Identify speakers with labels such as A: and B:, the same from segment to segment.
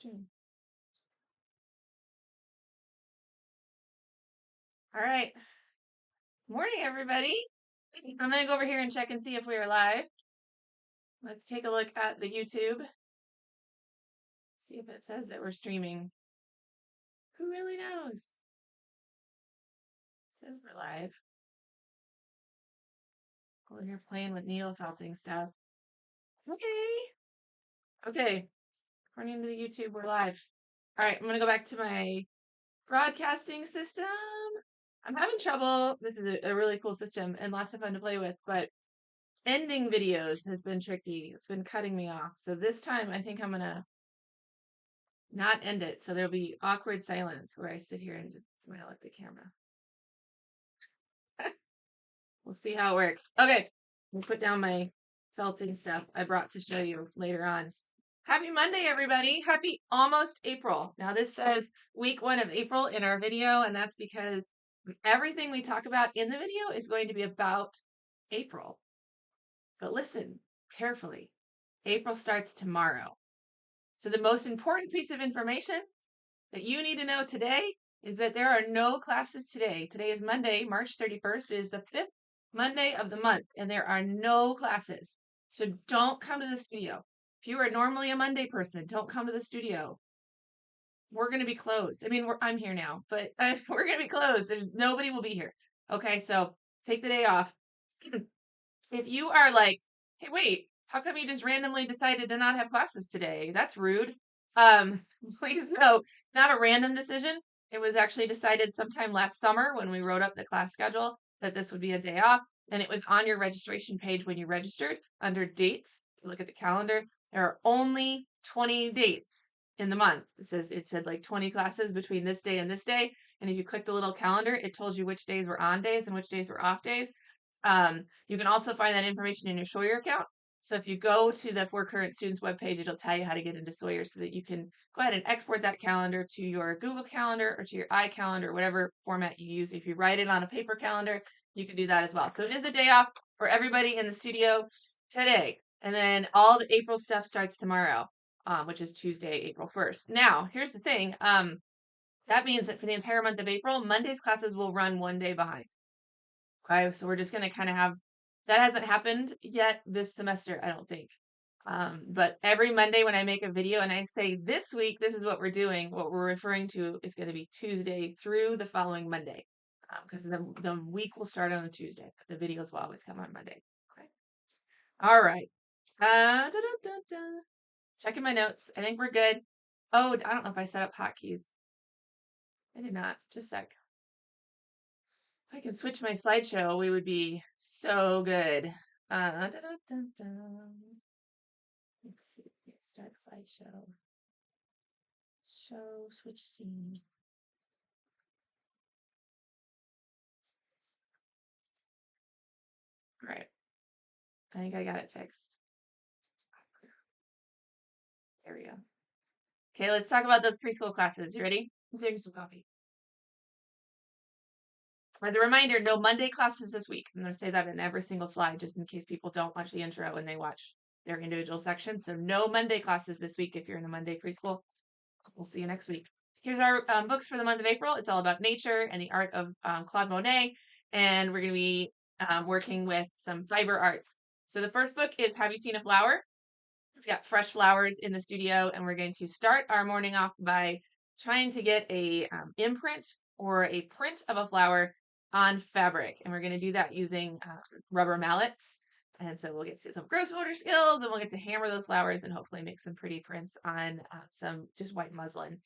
A: All right. Morning, everybody. I'm going to go over here and check and see if we are live. Let's take a look at the YouTube. See if it says that we're streaming. Who really knows? It says we're live. We're here playing with needle felting stuff. Okay. According to the YouTube, we're live. All right. I'm going to go back to my broadcasting system. I'm having trouble. This is a really cool system and lots of fun to play with, but ending videos has been tricky. It's been cutting me off. So this time I think I'm going to not end it. So there'll be awkward silence where I sit here and just smile at the camera. We'll see how it works. Okay. We'll put down my felting stuff I brought to show you later on. Happy Monday, everybody. Happy almost April. Now this says week 1 of April in our video, and that's because everything we talk about in the video is going to be about April. But listen carefully. April starts tomorrow. So the most important piece of information that you need to know today is that there are no classes today. Today is Monday, March 31st. It is the 5th Monday of the month, and there are no classes. So don't come to the studio. If you are normally a Monday person, don't come to the studio. We're going to be closed. I mean, I'm here now, but we're going to be closed. Nobody will be here. Okay, so take the day off. If you are like, hey, wait, how come you just randomly decided to not have classes today? That's rude. Please know, it's not a random decision. It was actually decided sometime last summer when we wrote up the class schedule that this would be a day off. And it was on your registration page when you registered under dates. Look at the calendar. There are only 20 dates in the month. It said like 20 classes between this day and this day. And if you click the little calendar, it told you which days were on days and which days were off days. You can also find that information in your Sawyer account. So if you go to the For Current Students webpage, it'll tell you how to get into Sawyer so that you can go ahead and export that calendar to your Google Calendar or to your iCalendar, whatever format you use. If you write it on a paper calendar, you can do that as well. So it is a day off for everybody in the studio today. And then all the April stuff starts tomorrow, which is Tuesday, April 1st. Now, here's the thing. That means that for the entire month of April, Monday's classes will run one day behind. Okay, so we're just going to kind of have, that hasn't happened yet this semester, I don't think. But every Monday when I make a video and I say this week, this is what we're doing, what we're referring to is going to be Tuesday through the following Monday. Because the week will start on a Tuesday, but the videos will always come on Monday. Okay. All right. Checking my notes. I think we're good. Oh, I don't know if I set up hotkeys. I did not. Just a sec. If I can switch my slideshow, we would be so good. Let's see. Start slideshow. Show, switch scene. All right. I think I got it fixed. There we go. Okay, let's talk about those preschool classes. You ready? I'm taking some coffee. As a reminder, no Monday classes this week. I'm going to say that in every single slide just in case people don't watch the intro and they watch their individual sections. So no Monday classes this week if you're in a Monday preschool. We'll see you next week. Here's our books for the month of April. It's all about nature and the art of Claude Monet. And we're going to be working with some fiber arts. So the first book is Have You Seen a Flower? We've got fresh flowers in the studio, and we're going to start our morning off by trying to get a imprint or a print of a flower on fabric. And we're going to do that using rubber mallets. And so we'll get to some gross motor skills and we'll get to hammer those flowers and hopefully make some pretty prints on some just white muslin.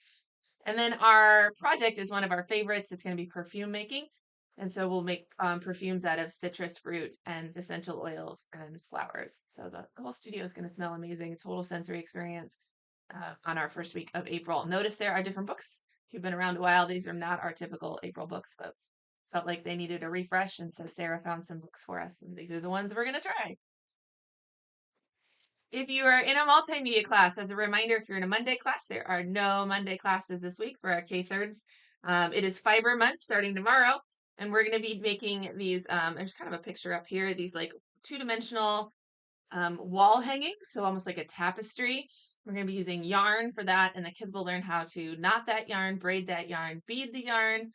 A: And then our project is one of our favorites. It's going to be perfume making. And so we'll make perfumes out of citrus fruit and essential oils and flowers. So the whole studio is going to smell amazing, a total sensory experience on our first week of April. Notice there are different books. If you've been around a while, these are not our typical April books, but felt like they needed a refresh. And so Sarah found some books for us. And these are the ones we're going to try. If you are in a multimedia class, as a reminder, if you're in a Monday class, there are no Monday classes this week for our K-3rds. It is Fiber Month starting tomorrow. And we're going to be making these, there's kind of a picture up here, these like two-dimensional wall hanging, so almost like a tapestry. We're going to be using yarn for that, and the kids will learn how to knot that yarn, braid that yarn, bead the yarn,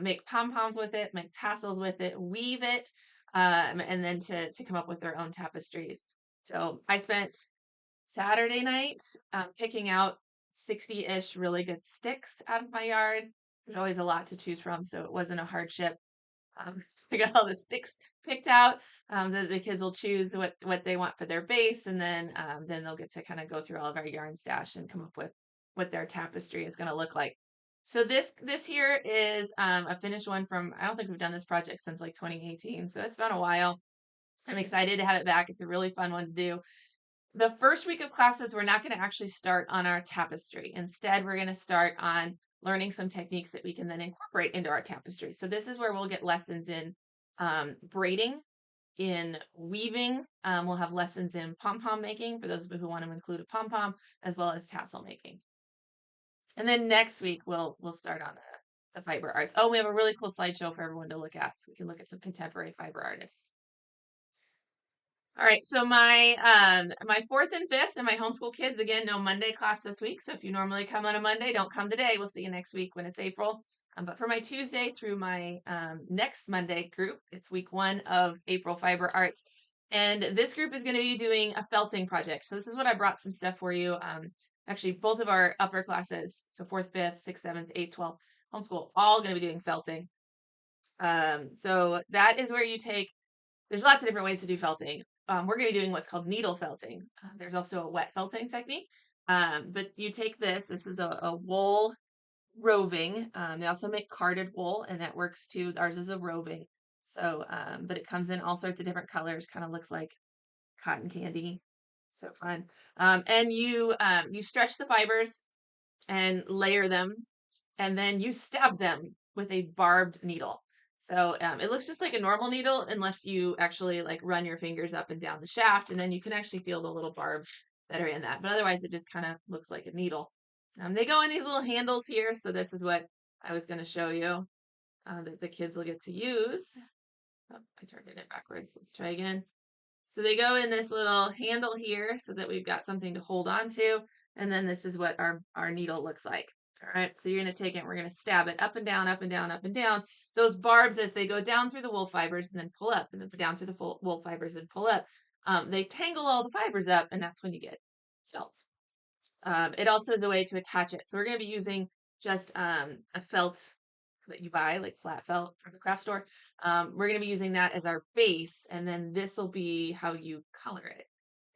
A: make pom-poms with it, make tassels with it, weave it, and then to come up with their own tapestries. So I spent Saturday night picking out 60-ish really good sticks out of my yard. There's always a lot to choose from, so it wasn't a hardship. So we got all the sticks picked out. The kids will choose what they want for their base, and then they'll get to kind of go through all of our yarn stash and come up with what their tapestry is going to look like. So this here is a finished one from, I don't think we've done this project since like 2018, so it's been a while. I'm excited to have it back. It's a really fun one to do. The first week of classes, we're not going to actually start on our tapestry. Instead, we're going to start on learning some techniques that we can then incorporate into our tapestry. So this is where we'll get lessons in braiding, in weaving. We'll have lessons in pom-pom making for those of you who want to include a pom-pom, as well as tassel making. And then next week, we'll start on the fiber arts. Oh, we have a really cool slideshow for everyone to look at, so we can look at some contemporary fiber artists. All right, so my my fourth and fifth and my homeschool kids, again, no Monday class this week. So if you normally come on a Monday, don't come today. We'll see you next week when it's April. But for my Tuesday through my next Monday group, it's week 1 of April Fiber Arts. And this group is going to be doing a felting project. So this is what I brought some stuff for you. Actually, both of our upper classes, so 4th, 5th, 6th, 7th, 8th, 12th, homeschool, all going to be doing felting. So that is where you take, there's lots of different ways to do felting. We're going to be doing what's called needle felting. There's also a wet felting technique. But you take this is a wool roving. They also make carded wool, and that works too. Ours is a roving. So, but it comes in all sorts of different colors, kind of looks like cotton candy. So fun. And you stretch the fibers and layer them, and then you stab them with a barbed needle. So it looks just like a normal needle unless you actually like run your fingers up and down the shaft, and then you can actually feel the little barbs that are in that. But otherwise, it just kind of looks like a needle. They go in these little handles here. So this is what I was going to show you that the kids will get to use. Oh, I turned it backwards. Let's try again. So they go in this little handle here so that we've got something to hold on to. And then this is what our needle looks like. All right, so you're going to take it and we're going to stab it up and down, up and down, up and down. Those barbs, as they go down through the wool fibers and then pull up, and then down through the wool fibers and pull up, they tangle all the fibers up, and that's when you get felt. It also is a way to attach it. So we're going to be using just a felt that you buy, like flat felt from the craft store. We're going to be using that as our base, and then this will be how you color it.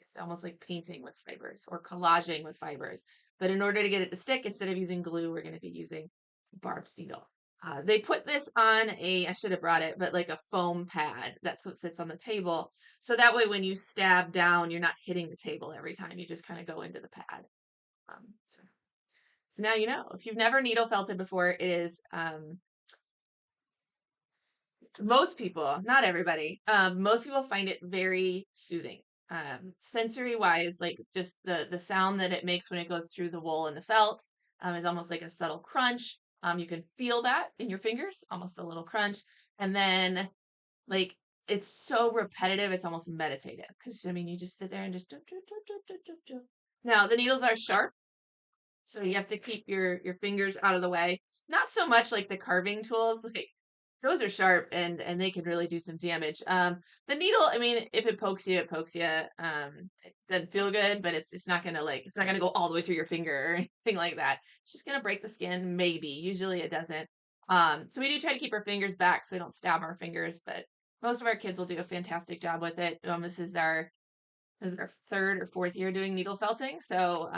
A: It's almost like painting with fibers or collaging with fibers. But in order to get it to stick, instead of using glue, we're going to be using barbed needle. They put this on I should have brought it, but like a foam pad. That's what sits on the table. So that way when you stab down, you're not hitting the table every time. You just kind of go into the pad. So now you know. If you've never needle felted before, it is most people, not everybody, most people find it very soothing. Sensory wise, like just the sound that it makes when it goes through the wool and the felt is almost like a subtle crunch. You can feel that in your fingers, almost a little crunch. And then like it's so repetitive, it's almost meditative. Because I mean, you just sit there and just do. Now the needles are sharp. So you have to keep your fingers out of the way. Not so much like the carving tools, like those are sharp and they can really do some damage. The needle, I mean, if it pokes you, it pokes you. It doesn't feel good, but it's not gonna it's not gonna go all the way through your finger or anything like that. It's just gonna break the skin, maybe. Usually it doesn't. So we do try to keep our fingers back so we don't stab our fingers, but most of our kids will do a fantastic job with it. This is our 3rd or 4th year doing needle felting, so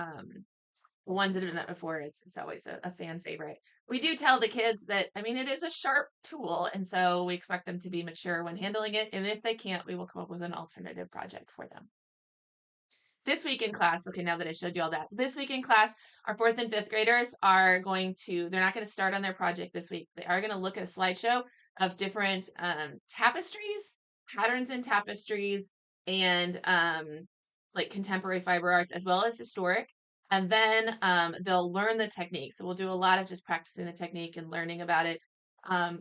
A: the ones that have done it before, it's always a fan favorite. We do tell the kids that, I mean, it is a sharp tool, and so we expect them to be mature when handling it, and if they can't, we will come up with an alternative project for them. This week in class, okay, now that I showed you all that, this week in class, our 4th and 5th graders are they're not going to start on their project this week. They are going to look at a slideshow of different tapestries, patterns in tapestries, and like contemporary fiber arts, as well as historic. And then they'll learn the technique. So we'll do a lot of just practicing the technique and learning about it,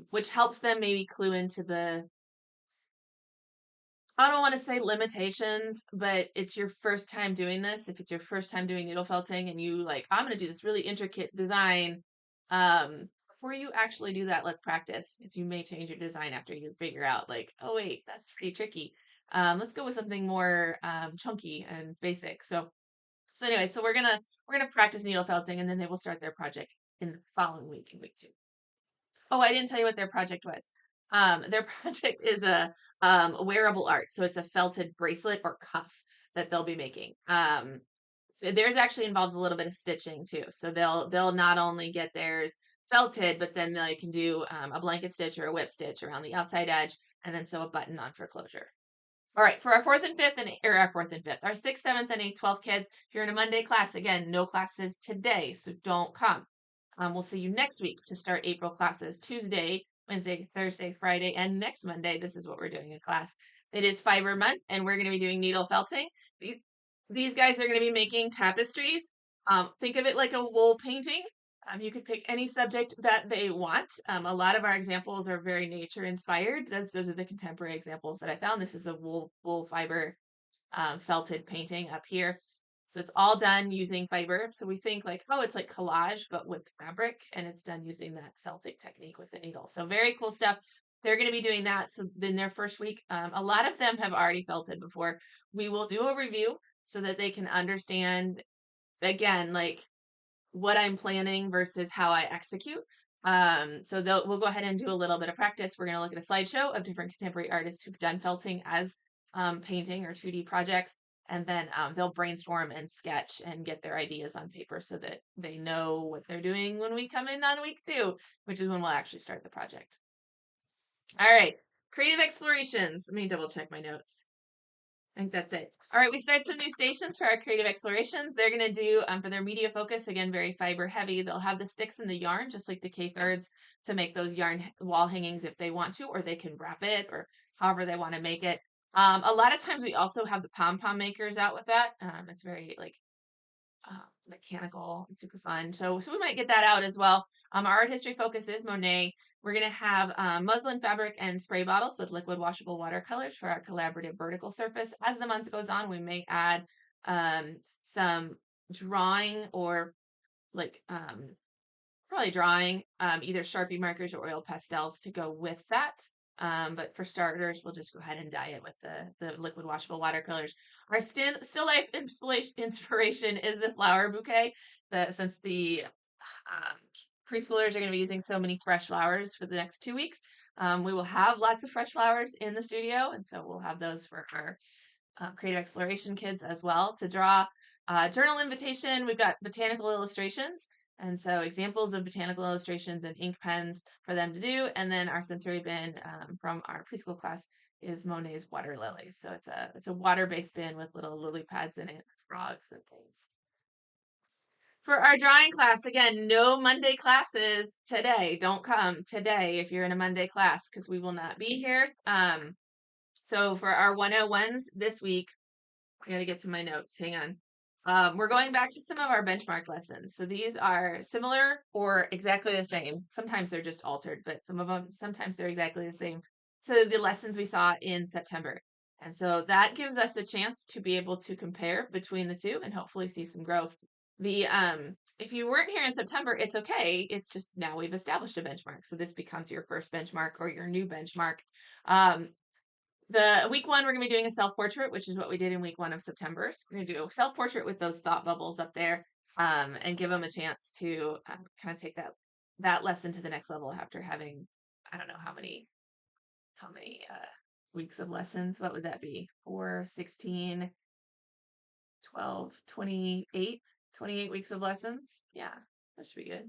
A: which helps them maybe clue into the I don't want to say limitations, but it's your first time doing this. If it's your first time doing needle felting and you like, I'm going to do this really intricate design, before you actually do that, let's practice, because you may change your design after you figure out like, oh wait, that's pretty tricky. Let's go with something more chunky and basic. So anyway, so we're gonna practice needle felting, and then they will start their project in the following week, in week 2. Oh, I didn't tell you what their project was. Their project is a wearable art. So it's a felted bracelet or cuff that they'll be making. So theirs actually involves a little bit of stitching too. So they'll not only get theirs felted, but then they can do a blanket stitch or a whip stitch around the outside edge, and then sew a button on for closure. All right, for our 4th and 5th, our 4th and 5th, our 6th, 7th, and 8th, 12th kids, if you're in a Monday class, again, no classes today, so don't come. We'll see you next week to start April classes, Tuesday, Wednesday, Thursday, Friday, and next Monday. This is what we're doing in class. It is fiber month, and we're going to be doing needle felting. These guys are going to be making tapestries. Think of it like a wool painting. You could pick any subject that they want. A lot of our examples are very nature inspired. Those are the contemporary examples that I found. This is a wool fiber felted painting up here. So it's all done using fiber. So we think like, oh, it's like collage, but with fabric, and it's done using that felting technique with the needle. So very cool stuff. They're going to be doing that. So in their first week, a lot of them have already felted before. We will do a review so that they can understand, again, like what I'm planning versus how I execute. So we'll go ahead and do a little bit of practice. We're going to look at a slideshow of different contemporary artists who've done felting as painting or 2D projects. And then they'll brainstorm and sketch and get their ideas on paper so that they know what they're doing when we come in on week 2, which is when we'll actually start the project. All right, creative explorations. Let me double check my notes. I think that's it. All right, we start some new stations for our creative explorations. They're going to do, for their media focus, again, very fiber heavy. They'll have the sticks and the yarn, just like the K-thirds, to make those yarn wall hangings if they want to, or they can wrap it, or however they want to make it. A lot of times we also have the pom-pom makers out with that. It's very like mechanical and super fun. So we might get that out as well. Our art history focus is Monet. We're going to have muslin fabric and spray bottles with liquid washable watercolors for our collaborative vertical surface. As the month goes on, we may add some drawing or like probably drawing, either Sharpie markers or oil pastels to go with that. But for starters, we'll just go ahead and dye it with the liquid washable watercolors. Our still life inspiration is the flower bouquet. Since the preschoolers are going to be using so many fresh flowers for the next 2 weeks, we will have lots of fresh flowers in the studio, and so we'll have those for our creative exploration kids as well to draw. Journal invitation, we've got botanical illustrations. And so examples of botanical illustrations and ink pens for them to do. And then our sensory bin from our preschool class is Monet's water lilies. So it's a water-based bin with little lily pads in it, frogs and things. For our drawing class, again, no Monday classes today. Don't come today if you're in a Monday class because we will not be here. So for our 101s this week, I got to get to my notes. Hang on. We're going back to some of our benchmark lessons. So these are similar or exactly the same. Sometimes they're just altered, but sometimes they're exactly the same to the lessons we saw in September. And so that gives us a chance to be able to compare between the two and hopefully see some growth. If you weren't here in September, it's okay. It's just now we've established a benchmark. So this becomes your first benchmark or your new benchmark. The week 1, we're going to be doing a self-portrait, which is what we did in week 1 of September. So we're going to do a self-portrait with those thought bubbles up there and give them a chance to kind of take that lesson to the next level after having, I don't know how many weeks of lessons. What would that be? 4, 16, 12, 28 weeks of lessons. Yeah, that should be good.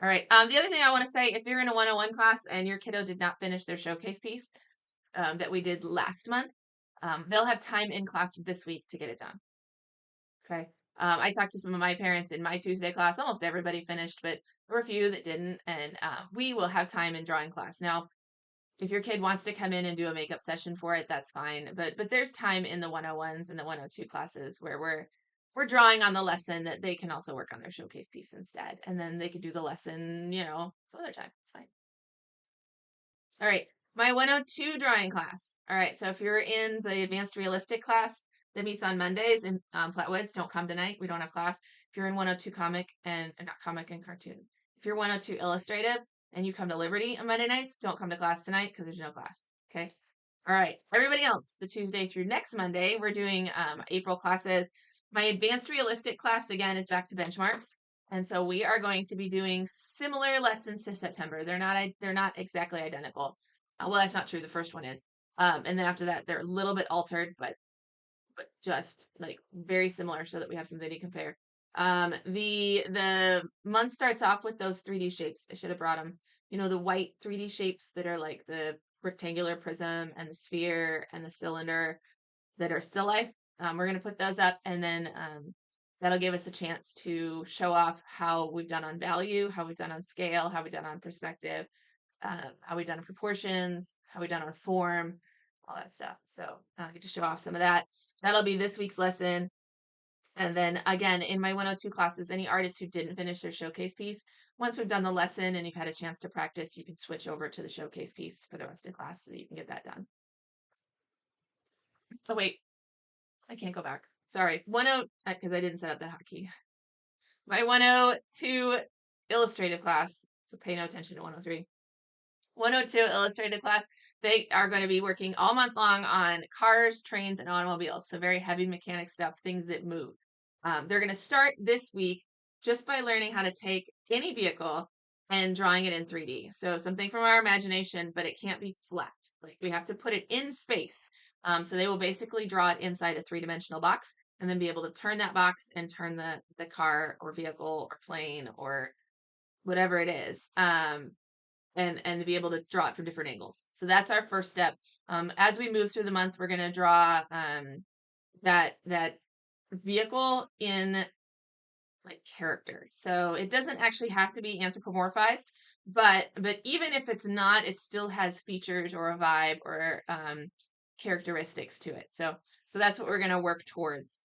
A: All right. The other thing I want to say, if you're in a 101 class and your kiddo did not finish their showcase piece, that we did last month, they'll have time in class this week to get it done. Okay. I talked to some of my parents in my Tuesday class. Almost everybody finished, but there were a few that didn't. And we will have time in drawing class. Now, if your kid wants to come in and do a makeup session for it, that's fine. But there's time in the 101s and the 102 classes where we're drawing on the lesson that they can also work on their showcase piece instead. And then they could do the lesson, some other time. It's fine. All right. My 102 drawing class. All right, so if you're in the advanced realistic class that meets on Mondays in Flatwoods, don't come tonight. We don't have class. If you're in 102 comic and not comic and cartoon. If you're 102 illustrative and you come to Liberty on Monday nights, don't come to class tonight because there's no class. Okay. All right. Everybody else, the Tuesday through next Monday, we're doing April classes. My advanced realistic class again is back to benchmarks. And so we are going to be doing similar lessons to September. They're not exactly identical. Well, that's not true. The first one is. And then after that, they're a little bit altered, but just like very similar, so that we have something to compare. The month starts off with those 3D shapes. I should have brought them. You know, the white 3D shapes that are like the rectangular prism and the sphere and the cylinder that are still life. We're gonna put those up, and then that'll give us a chance to show off how we've done on value, how we've done on scale, how we've done on perspective, how we done on proportions, how we done on form, all that stuff. So I get to show off some of that. That'll be this week's lesson. And then again, in my 102 classes, any artists who didn't finish their showcase piece, once we've done the lesson and you've had a chance to practice, you can switch over to the showcase piece for the rest of the class so that you can get that done. Oh, wait, I can't go back. Sorry. 10, because I didn't set up the hotkey. My 102 illustrative class. So pay no attention to 103. 102 illustrated class, they are going to be working all month long on cars, trains, and automobiles. So very heavy mechanic stuff, things that move. They're going to start this week just by learning how to take any vehicle and drawing it in 3D. So something from our imagination, but it can't be flat. Like we have to put it in space. So they will basically draw it inside a 3-dimensional box and then be able to turn that box and turn the car or vehicle or plane or whatever it is. And be able to draw it from different angles. So that's our first step. As we move through the month, we're going to draw that vehicle in like character. So it doesn't actually have to be anthropomorphized, but even if it's not, it still has features or a vibe or characteristics to it. So that's what we're going to work towards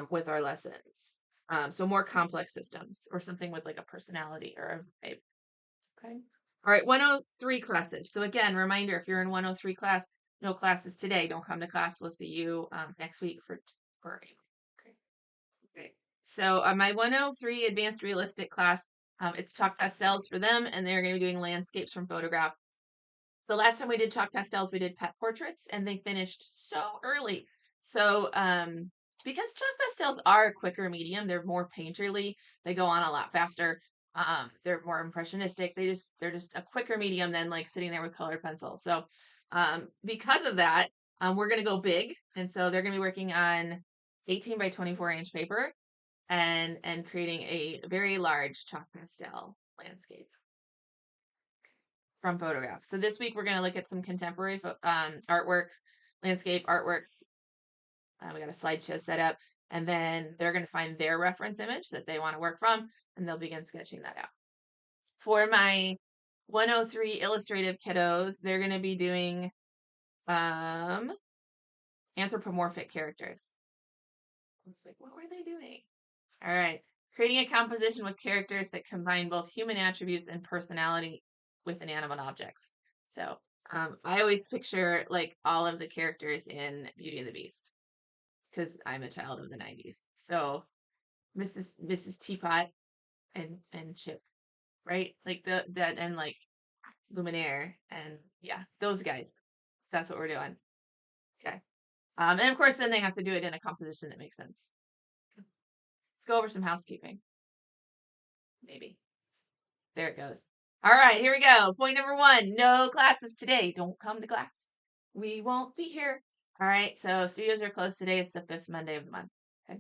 A: with our lessons. So more complex systems or something with like a personality or a vibe. Okay. All right, 103 classes. So again, reminder, if you're in 103 class, no classes today. Don't come to class. We'll see you next week for okay. So my 103 advanced realistic class, it's chalk pastels for them, and they're going to be doing landscapes from photograph. The last time we did chalk pastels, we did pet portraits, and they finished so early. So because chalk pastels are a quicker medium, they're more painterly. They go on a lot faster. They're more impressionistic. They're just a quicker medium than like sitting there with colored pencils. So because of that, we're gonna go big, and so they're gonna be working on 18 by 24 inch paper and creating a very large chalk pastel landscape from photographs. So this week we're gonna look at some contemporary artworks, landscape artworks. We got a slideshow set up, and then they're gonna find their reference image that they want to work from, and they'll begin sketching that out. For my 103 illustrative kiddos, they're going to be doing anthropomorphic characters. I was like, what were they doing? All right. Creating a composition with characters that combine both human attributes and personality with inanimate objects. So I always picture like all of the characters in Beauty and the Beast because I'm a child of the 90s. So Mrs. Teapot and Chip, right? Like that and like Luminaire and yeah, those guys. That's what we're doing. Okay. And of course then they have to do it in a composition that makes sense. Let's go over some housekeeping. Maybe. There it goes. All right, here we go. Point number 1, no classes today. Don't come to class. We won't be here. All right, so studios are closed today. It's the 5th Monday of the month. Okay.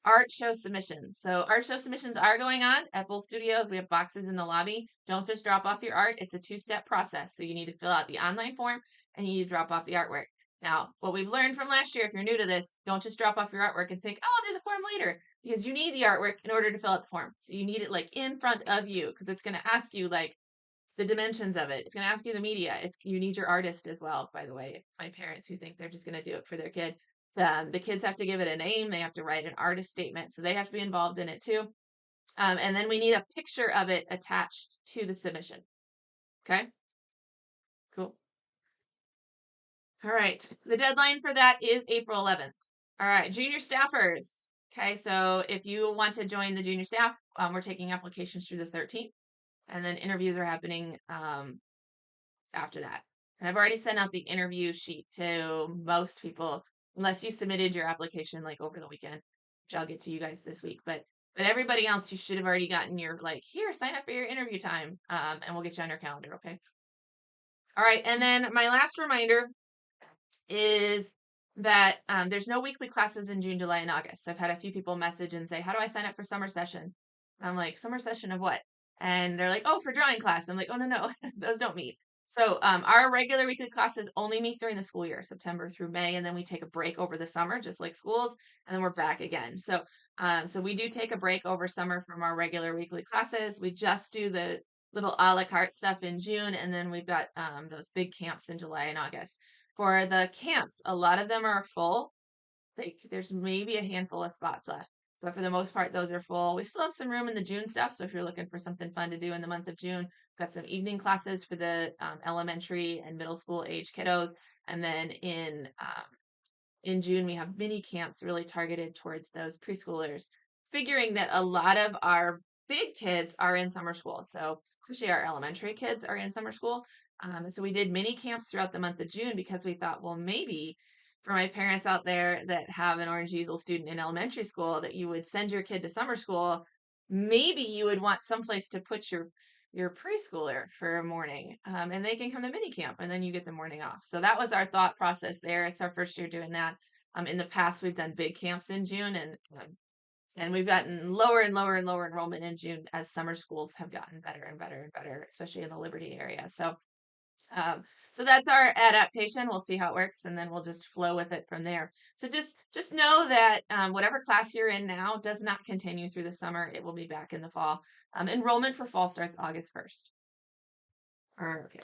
A: Art show submissions. So art show submissions are going on at both studios. We have boxes in the lobby. Don't just drop off your art. It's a 2-step process. So you need to fill out the online form and you need to drop off the artwork. Now, what we've learned from last year, if you're new to this, don't just drop off your artwork and think, oh, I'll do the form later, because you need the artwork in order to fill out the form. So you need it like in front of you because it's going to ask you like the dimensions of it. It's going to ask you the media. You need your artist as well, by the way. My parents who think they're just going to do it for their kid. The kids have to give it a name. They have to write an artist statement. So they have to be involved in it too. And then we need a picture of it attached to the submission. Okay. Cool. All right. The deadline for that is April 11th. All right. Junior staffers. Okay. So if you want to join the junior staff, we're taking applications through the 13th, and then interviews are happening after that. And I've already sent out the interview sheet to most people, unless you submitted your application like over the weekend, which I'll get to you guys this week. But everybody else, you should have already gotten your like, here, sign up for your interview time, and we'll get you on your calendar. Okay. All right. And then my last reminder is that there's no weekly classes in June, July, and August. I've had a few people message and say, how do I sign up for summer session? I'm like, summer session of what? And they're like, oh, for drawing class. I'm like, oh, no, those don't meet. So our regular weekly classes only meet during the school year, September through May, and then we take a break over the summer, just like schools, and then we're back again. So we do take a break over summer from our regular weekly classes. We just do the little a la carte stuff in June, and then we've got those big camps in July and August. For the camps, a lot of them are full. Like there's maybe a handful of spots left, but for the most part, those are full. We still have some room in the June stuff. So if you're looking for something fun to do in the month of June, we've got some evening classes for the elementary and middle school age kiddos. And then in June, we have mini camps really targeted towards those preschoolers, figuring that a lot of our big kids are in summer school. So especially our elementary kids are in summer school. So we did mini camps throughout the month of June because we thought, well, maybe for my parents out there that have an Orange Easel student in elementary school, that you would send your kid to summer school, maybe you would want someplace to put your preschooler for a morning, and they can come to mini camp, and then you get the morning off. So that was our thought process there. It's our first year doing that. In the past, we've done big camps in June, and we've gotten lower and lower and lower enrollment in June as summer schools have gotten better and better and better, especially in the Liberty area. So that's our adaptation. We'll see how it works, and then we'll just flow with it from there. So just know that whatever class you're in now does not continue through the summer. It will be back in the fall. Enrollment for fall starts August 1st. Okay.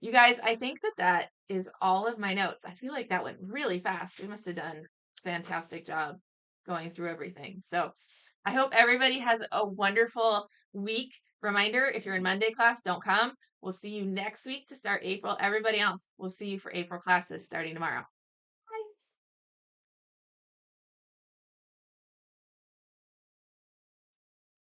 A: You guys, I think that is all of my notes. I feel like that went really fast. We must have done a fantastic job going through everything. So I hope everybody has a wonderful week. Reminder, if you're in Monday class, don't come. We'll see you next week to start April. Everybody else, we'll see you for April classes starting tomorrow.